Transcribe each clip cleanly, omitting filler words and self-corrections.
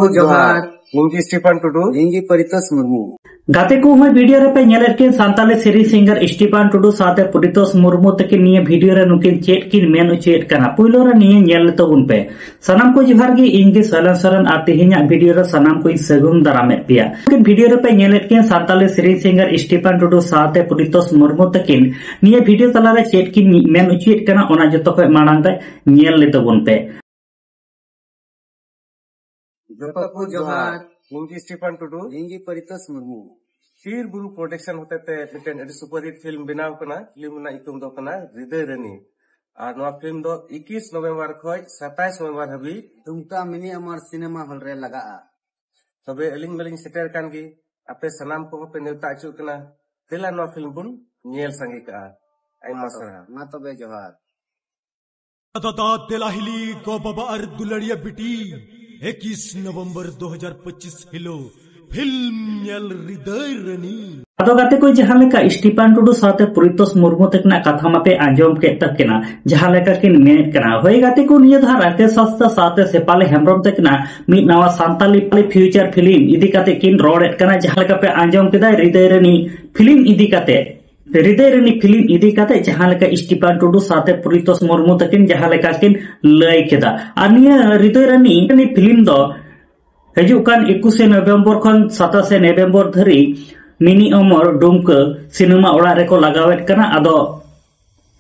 जोहार इंगी स्टीफन टुडू इंगी परितोष मुर्मू गाते को हमें वीडियो रे पे नेलेट के सांताली सेरी सिंगर स्टीफन टुडू साथे परितोष मुर्मू तक निये वीडियो रे नुकिन चेट किन मेन चेट कना पुइलो रे निये नेल तो उन पे सनाम को जोहार गी इंगी सलन सरन आ तिहिना वीडियो रे सनाम को सगुन दारामे पिया के वीडियो रे पे नेलेट के सांताली सेरी सिंगर स्टीफन टुडू साथे परितोष मुर्मू तक निये वीडियो तला रे चेट किन मेन चेट कना ओना जतो को मांग ते नेल ले तो उन पे जोहार इंगी स्टीफन टुडू इंगी परितोष मुर्मू शीर बुरु प्रोडक्शन होते थे मिटन एडी सुपरहिट फिल्म बनाव कना फिल्म ना इतुम दो कना हृदय रनी और नवा फिल्म दो 21 नवंबर खय 27 नवंबर हबी तुमका मिनी अमर सिनेमा हॉल रे लगा तबे अलिंग मलिंग सेटर कान गी आपे सनाम को पे नेता अचु कना तेला नवा फिल्म बुन नेल संगे का आई मासरा मा तबे जोहार दादा तेलाहिली को बाबा अर दुलड़िया बिटी 21 नवंबर 2025 हिलो फिल्म हृदय रनी अदो गाते को जहां लेका स्टीफन टुडू साथे परितोष मुर्मू तकना कथा मापे आंजोम के तकना जहां लेका किन मेन कना होय गाते को निय धारा के सस्ता साथे सेपाले हेमरम तकना मी नवा सांताली फ्यूचर फिल्म इदी काते किन रोड कना जहां लेका पे आंजोम केदा हृदय रनी फिल्म इदी काते हृदय रनी फिल्म इदी काते जहां लेका स्टीफन टुडू साथे परितोष मुर्मू तकिन जहां लेका किन लय केदा आ निय हृदय रनी फिल्म दो हजुकान 21 नवंबर खन 27 नवंबर धरी मिनी अमर डुमका सिनेमा ओड़ा रेको लगावेट कना आदो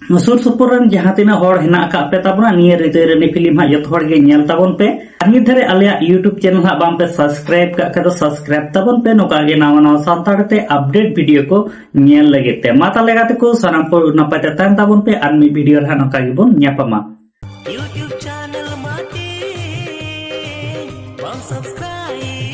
सुर सुपुर रन जहां तिना होड़ हेना का पे ताबना निये हृदय रनी फिल्म हा जत होड़ गे नेल ताबन पे अनि धरे आलिया यूट्यूब चैनल हा बाम पे सब्सक्राइब का कदो सब्सक्राइब ताबन पे नोका गे नावा नावा सांताड़ते अपडेट वीडियो को नेल लगेते माता लगाते को सनाम को नपाते तान ताबन पे आदमी वीडियो हा नोका गे bone न्यापामा YouTube channel mati bang subscribe